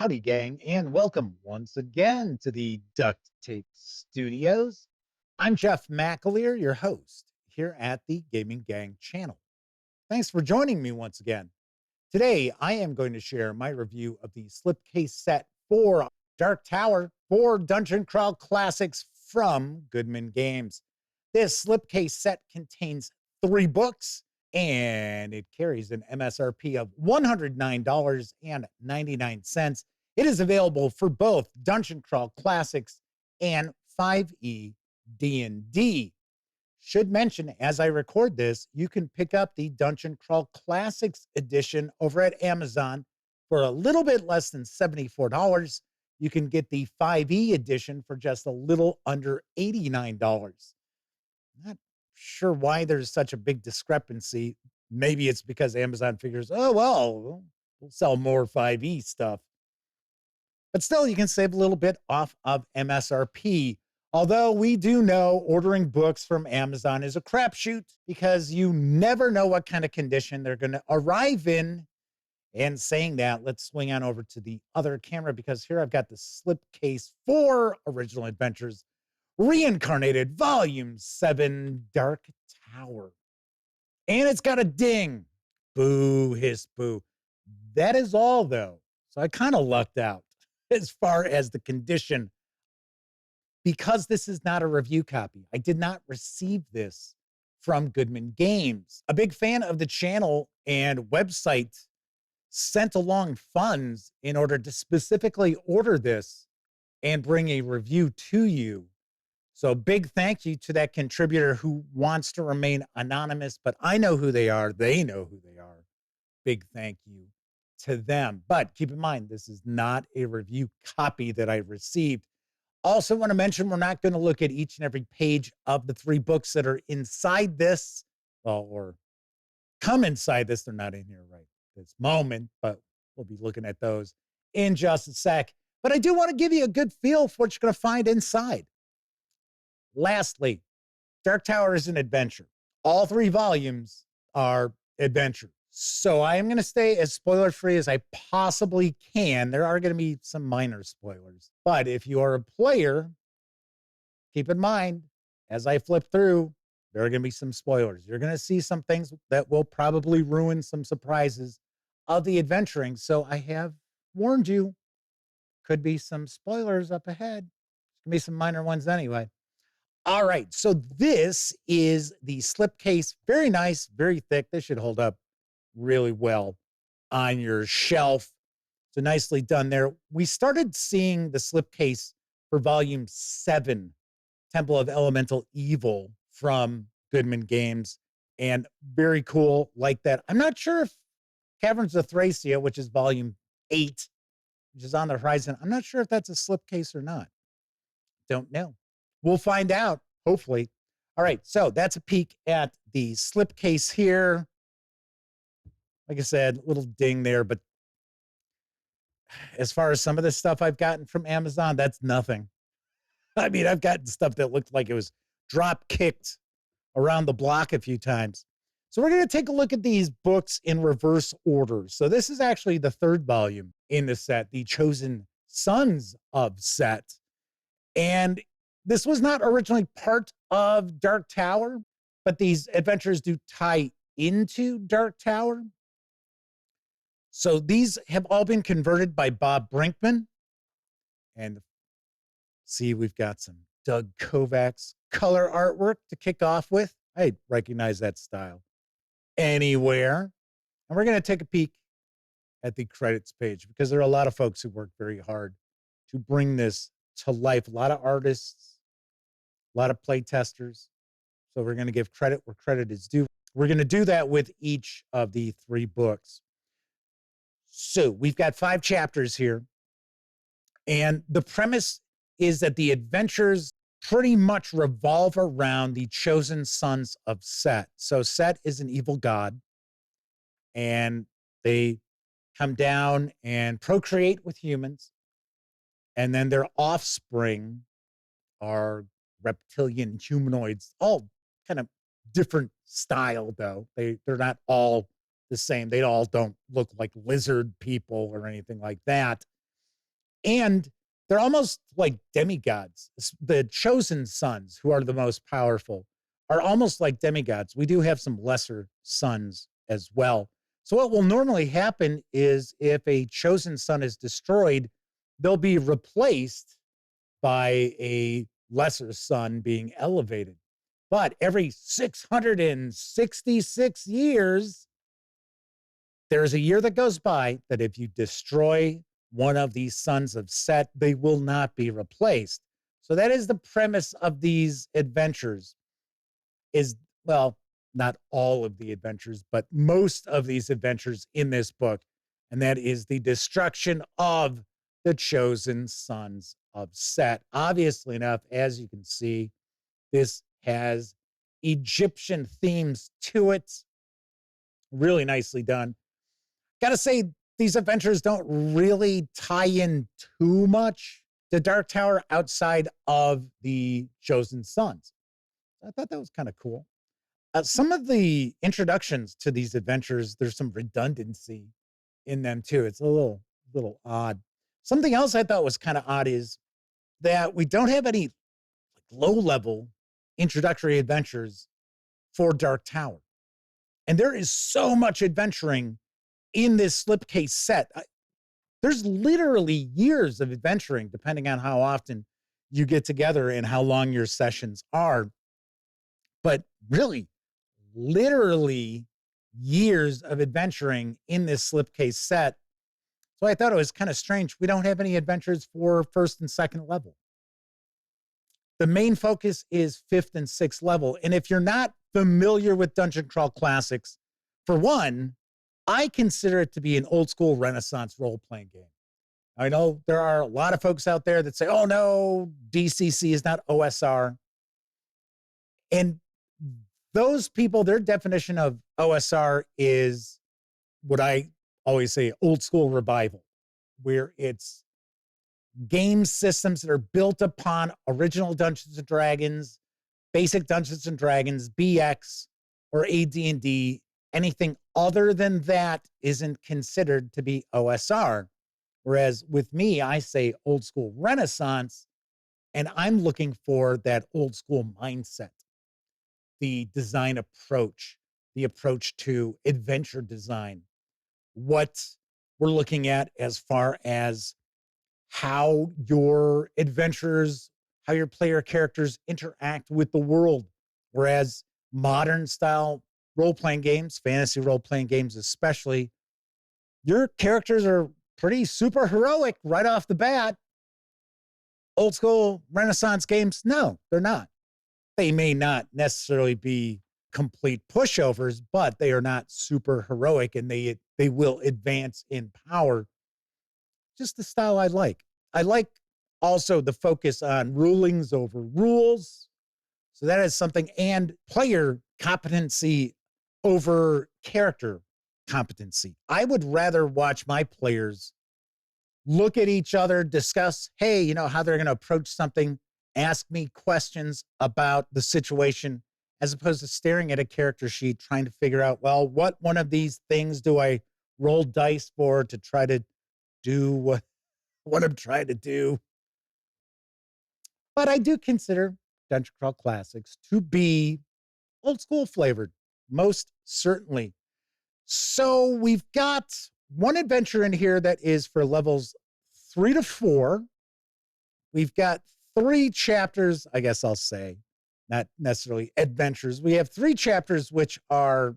Howdy, gang, and welcome once again to the Duct Tape Studios. I'm Jeff McAleer, your host here at the Gaming Gang channel. Thanks for joining me once again. Today, I am going to share my review of the Slipcase set for Dark Tower for Dungeon Crawl Classics from Goodman Games. This Slipcase set contains 3 books and it carries an MSRP of $109.99. It is available for both Dungeon Crawl Classics and 5e D&D. Should mention, as I record this, you can pick up the Dungeon Crawl Classics edition over at Amazon for a little bit less than $74. You can get the 5e edition for just a little under $89. Not sure why there's such a big discrepancy. Maybe it's because Amazon figures, oh, well, we'll sell more 5e stuff. But still, you can save a little bit off of MSRP. Although we do know ordering books from Amazon is a crapshoot because you never know what kind of condition they're going to arrive in. And saying that, let's swing on over to the other camera because here I've got the Slipcase for Original Adventures Reincarnated Volume 7 Dark Tower. And it's got a ding. Boo, hiss, boo. That is all, though. So I kind of lucked out as far as the condition. Because this is not a review copy, I did not receive this from Goodman Games. A big fan of the channel and website sent along funds in order to specifically order this and bring a review to you. So big thank you to that contributor who wants to remain anonymous, but I know who they are. They know who they are. Big thank you to them. But keep in mind, this is not a review copy that I received. Also want to mention, we're not going to look at each and every page of the 3 books that are inside this, well, or come inside this. They're not in here right this moment, but we'll be looking at those in just a sec. But I do want to give you a good feel for what you're going to find inside. Lastly, Dark Tower is an adventure. All 3 volumes are adventure. So I am going to stay as spoiler-free as I possibly can. There are going to be some minor spoilers. But if you are a player, keep in mind, as I flip through, there are going to be some spoilers. You're going to see some things that will probably ruin some surprises of the adventuring. So I have warned you, could be some spoilers up ahead. There's going to be some minor ones anyway. All right, so this is the Slipcase. Very nice, very thick. This should hold up really well on your shelf. So nicely done there. We started seeing the Slipcase for Volume 7, Temple of Elemental Evil from Goodman Games, and very cool like that. I'm not sure if Caverns of Thracia, which is Volume 8, which is on the horizon, I'm not sure if that's a Slipcase or not. Don't know. We'll find out, hopefully. All right, so that's a peek at the Slipcase here. Like I said, little ding there, but as far as some of the stuff I've gotten from Amazon, that's nothing. I mean, I've gotten stuff that looked like it was drop kicked around the block a few times. So we're going to take a look at these books in reverse order. So this is actually the 3rd volume in the set, the Chosen Sons of set. And this was not originally part of Dark Tower, but these adventures do tie into Dark Tower. So these have all been converted by Bob Brinkman. And see, we've got some Doug Kovacs color artwork to kick off with. I recognize that style anywhere. And we're going to take a peek at the credits page because there are a lot of folks who work very hard to bring this to life. A lot of artists, a lot of play testers. So we're going to give credit where credit is due. We're going to do that with each of the 3 books. So we've got 5 chapters here. And the premise is that the adventures pretty much revolve around the chosen sons of Set. So Set is an evil god. And they come down and procreate with humans. And then their offspring are reptilian humanoids, all kind of different style, though. They're not all the same. They all don't look like lizard people or anything like that. And they're almost like demigods. The chosen sons, who are the most powerful, are almost like demigods. We do have some lesser sons as well. So what will normally happen is if a chosen son is destroyed, they'll be replaced by a lesser son being elevated. But every 666 years, there's a year that goes by that if you destroy one of these sons of Set, they will not be replaced. So that is the premise of these adventures. Is, well, not all of the adventures, but most of these adventures in this book. And that is the destruction of the chosen sons of Set. Obviously enough, as you can see, this has Egyptian themes to it. Really nicely done. Gotta say, these adventures don't really tie in too much to Dark Tower outside of the chosen sons. I thought that was kind of cool. Some of the introductions to these adventures, there's some redundancy in them too. It's a little odd. Something else I thought was kind of odd is that we don't have any low-level introductory adventures for Dark Tower. And there is so much adventuring in this Slipcase set. There's literally years of adventuring, depending on how often you get together and how long your sessions are. But really, literally years of adventuring in this Slipcase set. So I thought it was kind of strange. We don't have any adventures for first and second level. The main focus is fifth and sixth level. And if you're not familiar with Dungeon Crawl Classics, for one, I consider it to be an old school Renaissance role-playing game. I know there are a lot of folks out there that say, oh no, DCC is not OSR. And those people, their definition of OSR is what I always say, old school revival, where it's game systems that are built upon original Dungeons and Dragons, basic Dungeons and Dragons, BX, or AD&D. Anything other than that isn't considered to be OSR. Whereas with me, I say old school Renaissance, and I'm looking for that old school mindset, the design approach, the approach to adventure design, what we're looking at as far as how your adventurers, how your player characters interact with the world. Whereas modern style role-playing games, fantasy role-playing games especially, your characters are pretty super heroic right off the bat. Old school Renaissance games, no, they're not. They may not necessarily be complete pushovers, but they are not super heroic, and they will advance in power. Just the style I like. I like also the focus on rulings over rules. So that is something, and player competency over character competency. I would rather watch my players look at each other, discuss, hey, you know, how they're going to approach something, ask me questions about the situation, as opposed to staring at a character sheet, trying to figure out, well, what one of these things do I roll dice for to try to do what I'm trying to do. But I do consider Dungeon Crawl Classics to be old school flavored, most certainly. So we've got one adventure in here that is for levels 3 to 4. We've got 3 chapters, I guess I'll say, not necessarily adventures. We have 3 chapters, which are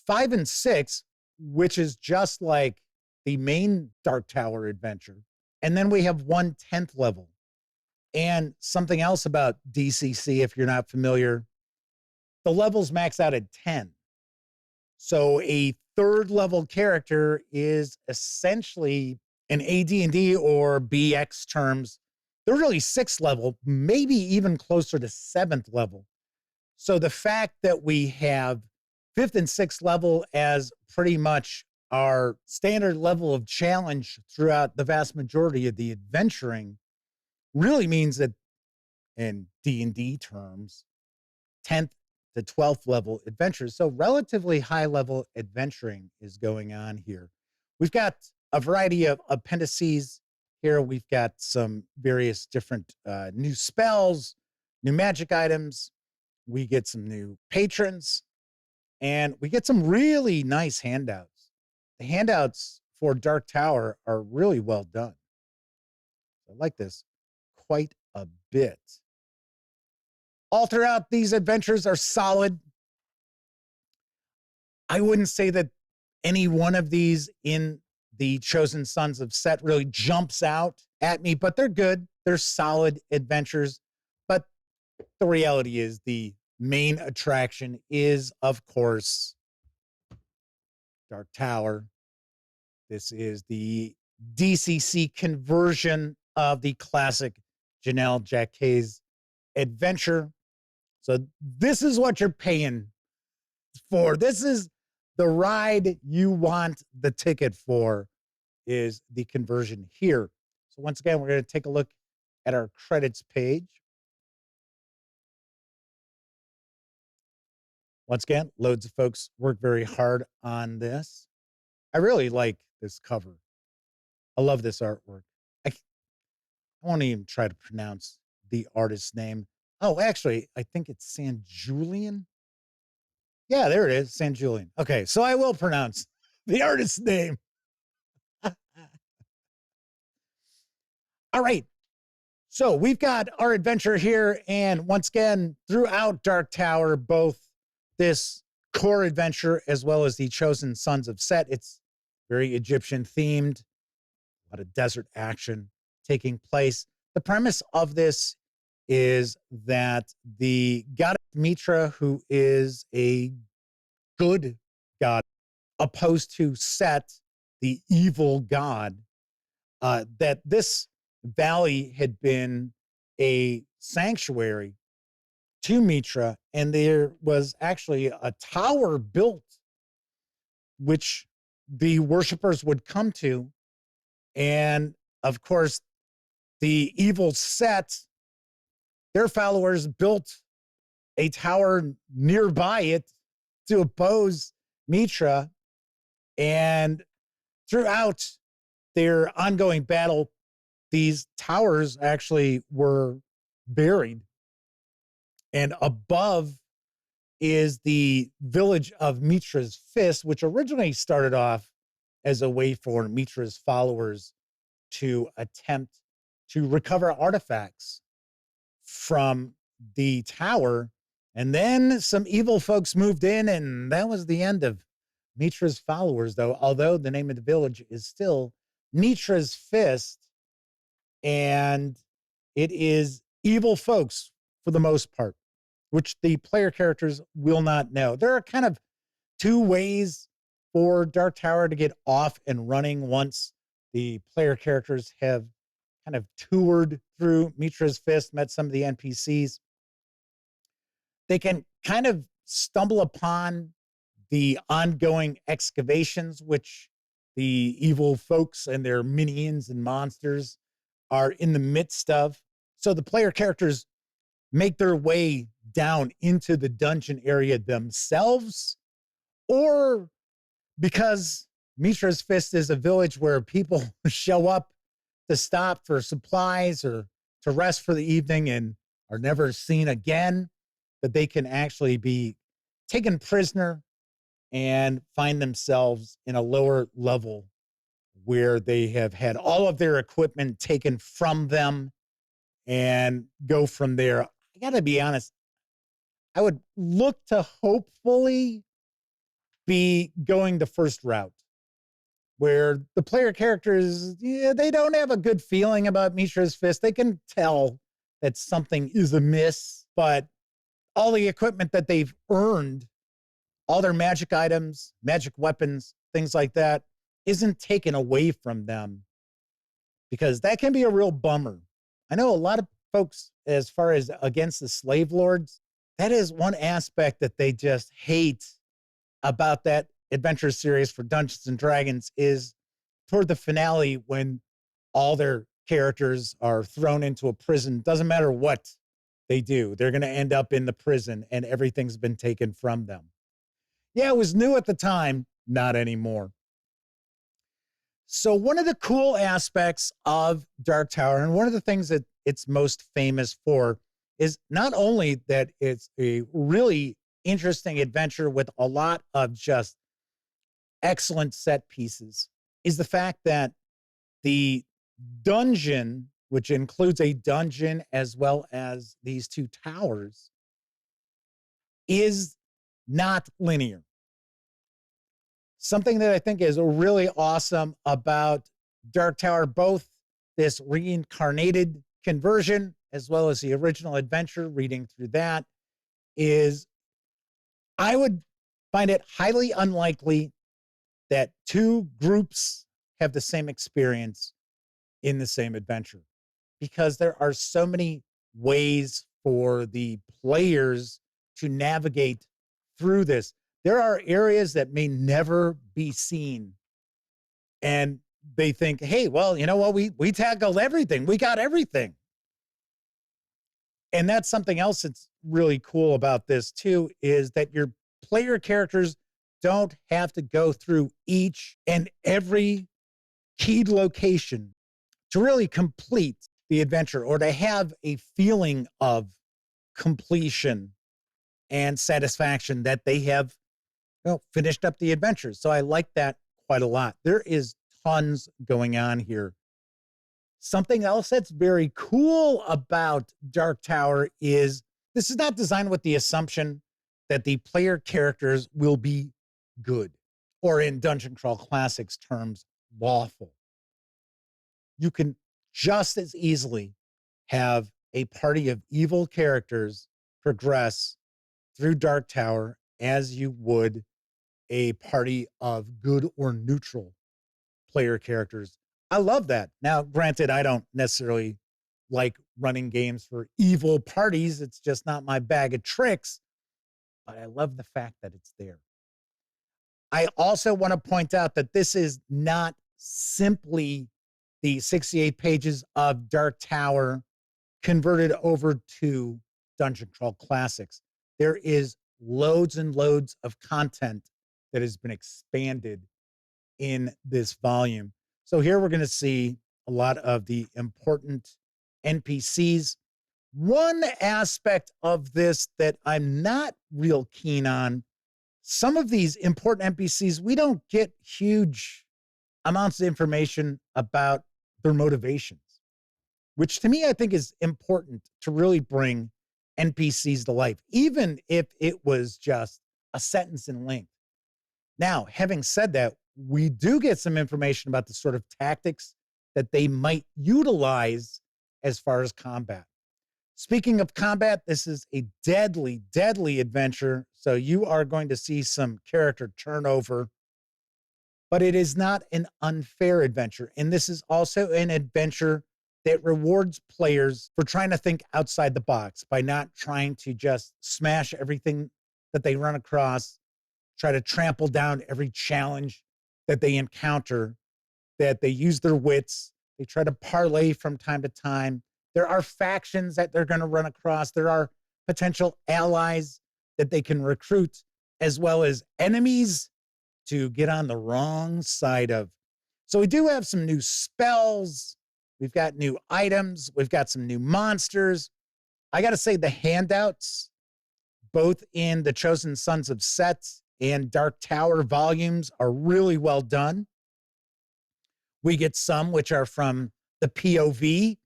5 and 6, which is just like the main Dark Tower adventure. And then we have 1 10th level. And something else about DCC, if you're not familiar, the levels max out at 10. So a 3rd level character is essentially an AD&D or BX terms. They're really 6th level, maybe even closer to 7th level. So the fact that we have 5th and 6th level as pretty much our standard level of challenge throughout the vast majority of the adventuring really means that in D&D terms, 10th to 12th level adventures. So relatively high level adventuring is going on here. We've got a variety of appendices Here we've got some various different new spells, new magic items. We get some new patrons, and we get some really nice handouts. The handouts for Dark Tower are really well done. I like this quite a bit. All throughout, these adventures are solid. I wouldn't say that any one of these in the Chosen Sons of Set really jumps out at me, but they're good. They're solid adventures. But the reality is the main attraction is, of course, Dark Tower. This is the DCC conversion of the classic Jannell Jaquays adventure. So this is what you're paying for. This is the ride you want the ticket for, is the conversion here. So once again, we're going to take a look at our credits page. Once again, loads of folks work very hard on this. I really like this cover. I love this artwork. I won't even try to pronounce the artist's name. Oh, actually, I think it's San Julian. Yeah, there it is, San Julian. Okay, so I will pronounce the artist's name. All right. So we've got our adventure here. And once again, throughout Dark Tower, both this core adventure as well as the Chosen Sons of Set, it's very Egyptian themed, a lot of desert action taking place. The premise of this is that the goddess Mitra, who is a good god, opposed to Set, the evil god, that this valley had been a sanctuary to Mitra, and there was actually a tower built which the worshipers would come to. And of course, the evil Set, their followers built a tower nearby it to oppose Mitra. And throughout their ongoing battle, these towers actually were buried. And above is the village of Mitra's Fist, which originally started off as a way for Mitra's followers to attempt to recover artifacts from the tower. And then some evil folks moved in, and that was the end of Mitra's followers, though, although the name of the village is still Mitra's Fist, and it is evil folks for the most part, which the player characters will not know. There are kind of two ways for Dark Tower to get off and running once the player characters have kind of toured through Mitra's Fist, met some of the NPCs. They can kind of stumble upon the ongoing excavations, which the evil folks and their minions and monsters are in the midst of. So the player characters make their way down into the dungeon area themselves, or because Mitra's Fist is a village where people show up to stop for supplies or to rest for the evening and are never seen again, that they can actually be taken prisoner and find themselves in a lower level where they have had all of their equipment taken from them and go from there. I got to be honest, I would look to hopefully be going the first route, where the player characters, they don't have a good feeling about Mitra's Fist. They can tell that something is amiss, but all the equipment that they've earned, all their magic items, magic weapons, things like that, isn't taken away from them, because that can be a real bummer. I know a lot of folks, as far as against the slave lords, that is one aspect that they just hate about that adventure series for Dungeons and Dragons, is toward the finale when all their characters are thrown into a prison. Doesn't matter what they do, they're going to end up in the prison and everything's been taken from them. Yeah, it was new at the time, not anymore. So one of the cool aspects of Dark Tower, and one of the things that it's most famous for, is not only that it's a really interesting adventure with a lot of just excellent set pieces, is the fact that the dungeon, which includes a dungeon as well as these two towers, is not linear. Something that I think is really awesome about Dark Tower, both this reincarnated conversion as well as the original adventure, reading through that, is I would find it highly unlikely that two groups have the same experience in the same adventure, because there are so many ways for the players to navigate through this. There are areas that may never be seen, and they think, hey, well, you know what? We tackled everything. We got everything. And that's something else that's really cool about this too, is that your player characters don't have to go through each and every keyed location to really complete the adventure, or to have a feeling of completion and satisfaction that they have, you know, finished up the adventure. So I like that quite a lot. There is tons going on here. Something else that's very cool about Dark Tower is this is not designed with the assumption that the player characters will be good, or in Dungeon Crawl Classics terms, lawful. You can just as easily have a party of evil characters progress through Dark Tower as you would a party of good or neutral player characters. I love that. Now, granted, I don't necessarily like running games for evil parties. It's just not my bag of tricks, but I love the fact that it's there. I also want to point out that this is not simply the 68 pages of Dark Tower converted over to Dungeon Crawl Classics. There is loads and loads of content that has been expanded in this volume. So here we're going to see a lot of the important NPCs. One aspect of this that I'm not real keen on, some of these important NPCs, we don't get huge amounts of information about their motivations, which to me, I think is important to really bring NPCs to life, even if it was just a sentence in length. Now, having said that, we do get some information about the sort of tactics that they might utilize as far as combat. Speaking of combat, this is a deadly, deadly adventure. So you are going to see some character turnover, but it is not an unfair adventure. And this is also an adventure that rewards players for trying to think outside the box by not trying to just smash everything that they run across, try to trample down every challenge that they encounter, that they use their wits. They try to parlay from time to time. There are factions that they're going to run across. There are potential allies that they can recruit, as well as enemies to get on the wrong side of. So we do have some new spells. We've got new items. We've got some new monsters. I got to say, the handouts, both in the Chosen Sons of Set and Dark Tower volumes, are really well done. We get some which are from the POV.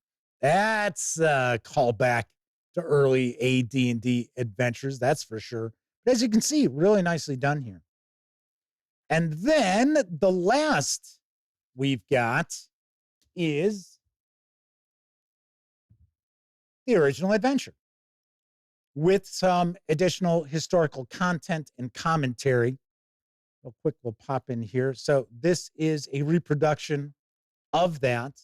That's a callback to early AD&D adventures, that's for sure. But as you can see, really nicely done here. And then the last we've got is the original adventure, with some additional historical content and commentary. Real quick, we'll pop in here. So this is a reproduction of that.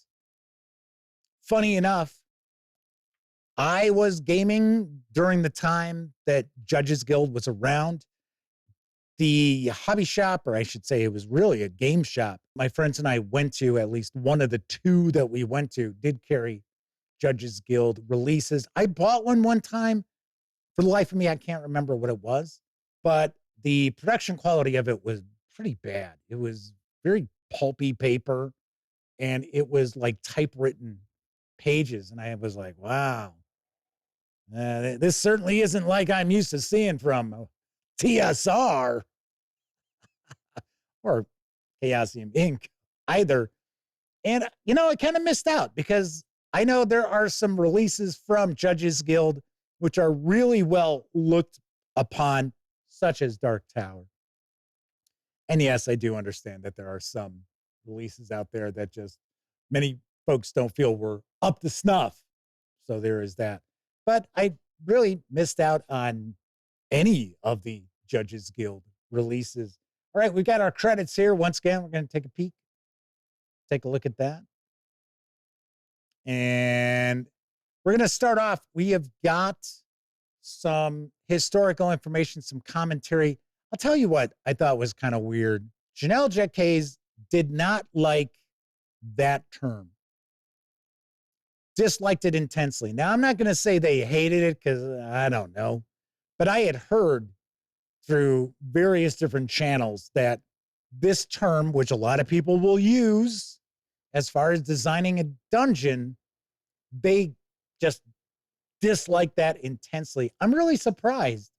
Funny enough, I was gaming during the time that Judges Guild was around. The hobby shop, or I should say it was really a game shop, my friends and I went to, at least one of the two that we went to, did carry Judges Guild releases. I bought one time. For the life of me, I can't remember what it was, but the production quality of it was pretty bad. It was very pulpy paper, and it was like typewritten pages. And I was like, wow, this certainly isn't like I'm used to seeing from TSR or Chaosium Inc. either. And, I kind of missed out because I know there are some releases from Judges Guild which are really well looked upon, such as Dark Tower. And yes, I do understand that there are some releases out there that just many folks don't feel were up to snuff. So there is that. But I really missed out on any of the Judges Guild releases. All right, we've got our credits here. Once again, we're going to take a peek. Take a look at that. And we're going to start off. We have got some historical information, some commentary. I'll tell you what I thought was kind of weird. Jannell Jaquays did not like that term. Disliked it intensely. Now, I'm not going to say they hated it because I don't know. But I had heard through various different channels that this term, which a lot of people will use as far as designing a dungeon, they just dislike that intensely. I'm really surprised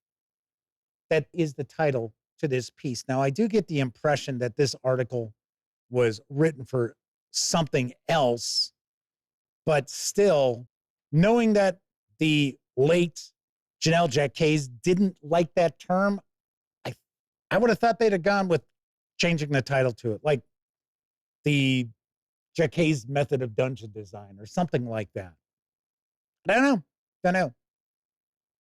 that is the title to this piece. Now, I do get the impression that this article was written for something else, but still, knowing that the late Jannell Jaquays didn't like that term, I would have thought they'd have gone with changing the title to it, like the Jaquays method of dungeon design or something like that. I don't know.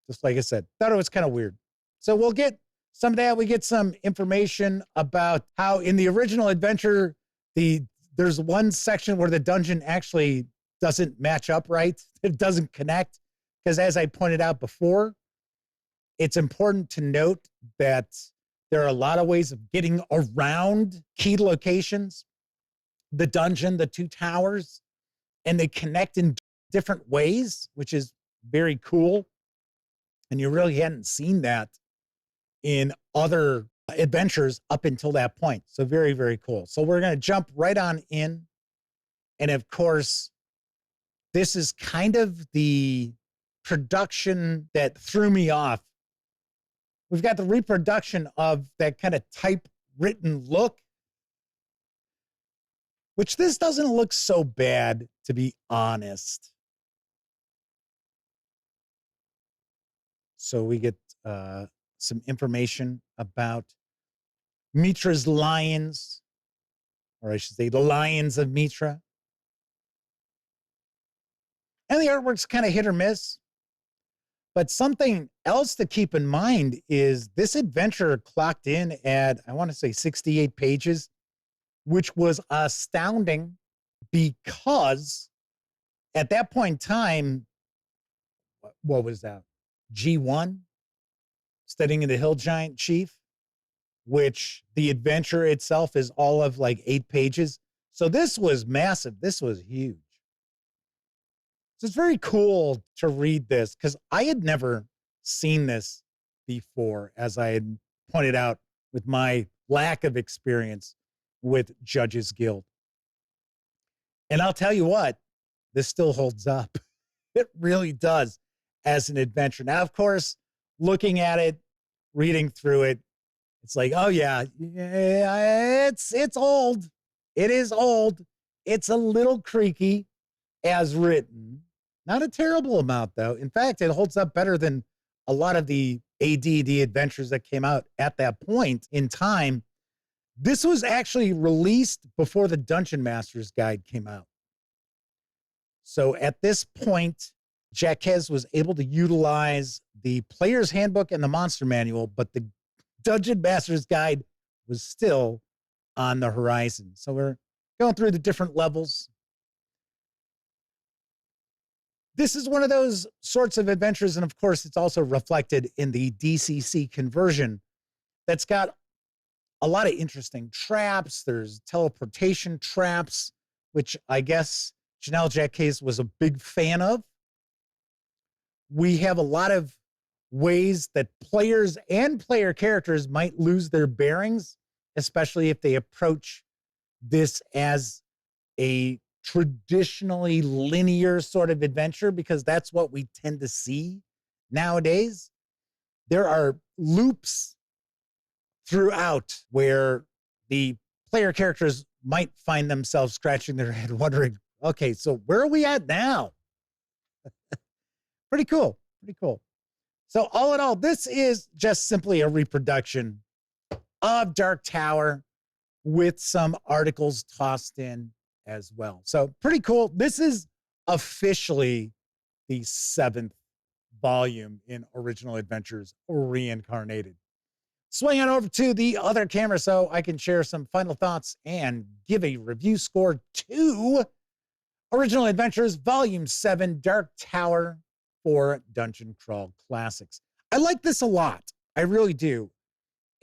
Just like I said, thought it was kind of weird. So we'll get some of that. We get some information about how in the original adventure, there's one section where the dungeon actually doesn't match up right. It doesn't connect. Because as I pointed out before, it's important to note that there are a lot of ways of getting around key locations, the dungeon, the two towers, and they connect in different ways, which is very cool. And you really hadn't seen that in other adventures up until that point. So very, very cool. So we're going to jump right on in. And of course, this is kind of the production that threw me off. We've got the reproduction of that kind of typewritten look, which this doesn't look so bad, to be honest. So we get some information about Mitra's lions, or I should say the lions of Mitra. And the artwork's kind of hit or miss. But something else to keep in mind is this adventure clocked in at, I want to say 68 pages, which was astounding because at that point in time, what was that? G1, Studying of the Hill Giant Chief, which the adventure itself is all of like 8 pages. So this was massive. This was huge. So it's very cool to read this because I had never seen this before, as I had pointed out with my lack of experience with Judges Guild. And I'll tell you what, this still holds up. It really does as an adventure. Now, of course, looking at it, reading through it, it's like, oh yeah, it's old. It is old. It's a little creaky as written. Not a terrible amount, though. In fact, it holds up better than a lot of the AD&D adventures that came out at that point in time. This was actually released before the Dungeon Master's Guide came out. So at this point, Jaquays was able to utilize the Player's Handbook and the Monster Manual, but the Dungeon Master's Guide was still on the horizon. So we're going through the different levels. This is one of those sorts of adventures, and of course, it's also reflected in the DCC conversion that's got a lot of interesting traps. There's teleportation traps, which I guess Jannell Jaquays was a big fan of. We have a lot of ways that players and player characters might lose their bearings, especially if they approach this as a traditionally linear sort of adventure, because that's what we tend to see nowadays. There are loops throughout where the player characters might find themselves scratching their head wondering, okay, so where are we at now? Pretty cool. Pretty cool. So all in all, this is just simply a reproduction of Dark Tower with some articles tossed in as well. So pretty cool. This is officially the 7th volume in Original Adventures Reincarnated. Swing on over to the other camera so I can share some final thoughts and give a review score to Original Adventures Volume 7 Dark Tower for Dungeon Crawl Classics. I like this a lot. I really do.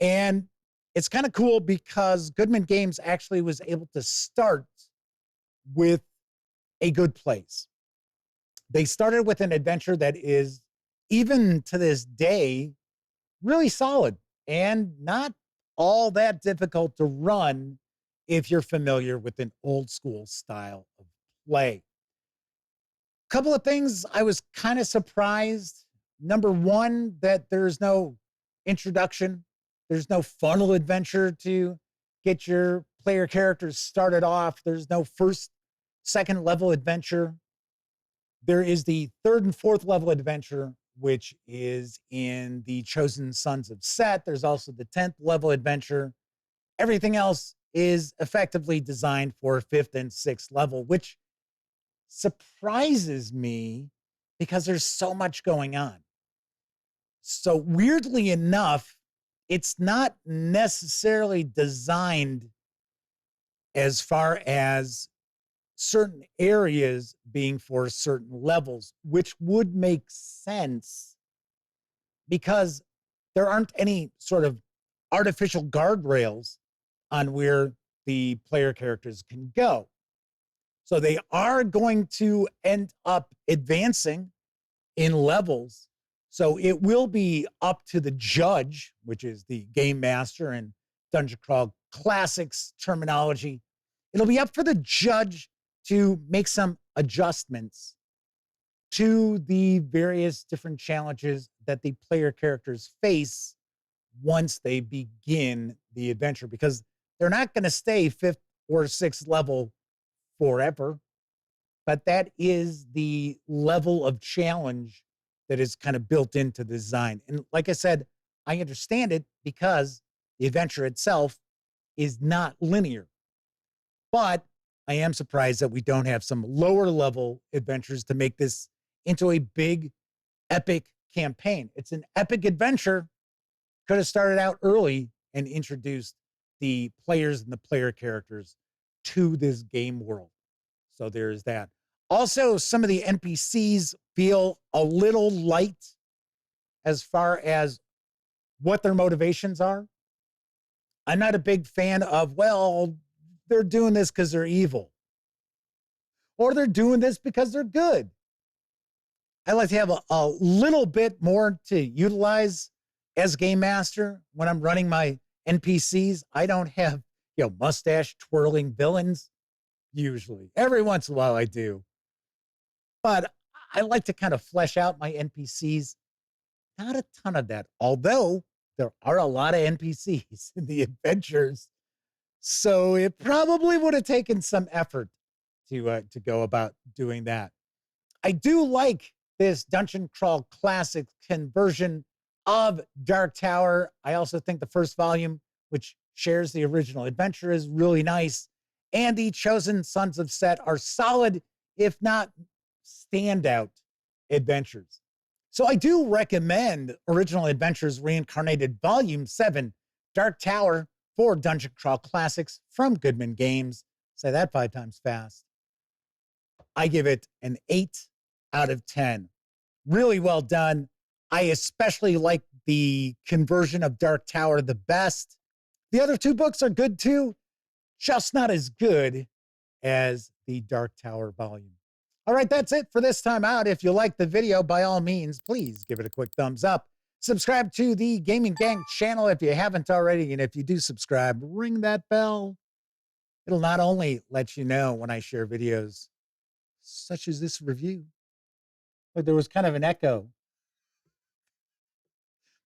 And it's kind of cool because Goodman Games actually was able to start with a good place. They started with an adventure that is, even to this day, really solid and not all that difficult to run if you're familiar with an old school style of play. A couple of things I was kind of surprised. Number one, that there's no introduction. There's no funnel adventure to get your player characters started off. There's no first, second level adventure. There is the third and fourth level adventure, which is in the Chosen Sons of Set. There's also the 10th level adventure. Everything else is effectively designed for fifth and sixth level, which surprises me because there's so much going on. So weirdly enough, it's not necessarily designed as far as certain areas being for certain levels, which would make sense because there aren't any sort of artificial guardrails on where the player characters can go. So they are going to end up advancing in levels. So it will be up to the judge, which is the game master and Dungeon Crawl Classics terminology. It'll be up for the judge to make some adjustments to the various different challenges that the player characters face once they begin the adventure, because they're not going to stay fifth or sixth level forever, but that is the level of challenge that is kind of built into the design. And like I said, I understand it because the adventure itself is not linear. But I am surprised that we don't have some lower level adventures to make this into a big, epic campaign. It's an epic adventure. Could have started out early and introduced the players and the player characters to this game world. So there's that. Also, some of the NPCs feel a little light as far as what their motivations are. I'm not a big fan of, well, they're doing this because they're evil, or they're doing this because they're good. I like to have a little bit more to utilize as game master when I'm running my NPCs. I don't have, mustache twirling villains usually. Every once in a while I do. But I like to kind of flesh out my NPCs. Not a ton of that, although there are a lot of NPCs in the adventures. So it probably would have taken some effort to go about doing that. I do like this Dungeon Crawl Classic conversion of Dark Tower. I also think the first volume, which shares the original adventure, is really nice. And the Chosen Sons of Set are solid, if not standout adventures. So I do recommend Original Adventures Reincarnated Volume 7, Dark Tower for Dungeon Crawl Classics from Goodman Games. Say that 5 times fast. I give it an 8 out of 10. Really well done. I especially like the conversion of Dark Tower the best. The other 2 books are good too, just not as good as the Dark Tower volume. All right, that's it for this time out. If you like the video, by all means, please give it a quick thumbs up. Subscribe to the Gaming Gang channel if you haven't already. And if you do subscribe, ring that bell. It'll not only let you know when I share videos such as this review, but there was kind of an echo.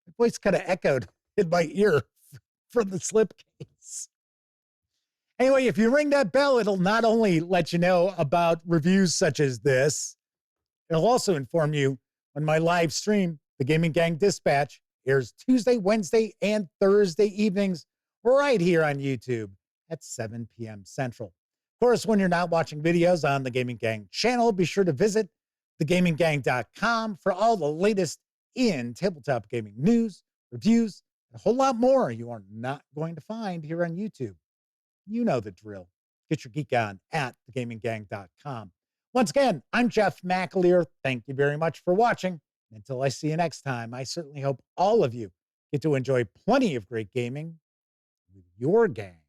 My voice kind of echoed in my ear from the slipcase. Anyway, if you ring that bell, it'll not only let you know about reviews such as this, it'll also inform you when my live stream, the Gaming Gang Dispatch, airs Tuesday, Wednesday, and Thursday evenings right here on YouTube at 7 p.m. Central. Of course, when you're not watching videos on the Gaming Gang channel, be sure to visit thegaminggang.com for all the latest in tabletop gaming news, reviews, and a whole lot more you are not going to find here on YouTube. You know the drill. Get your geek on at thegaminggang.com. Once again, I'm Jeff McAleer. Thank you very much for watching. Until I see you next time, I certainly hope all of you get to enjoy plenty of great gaming with your gang.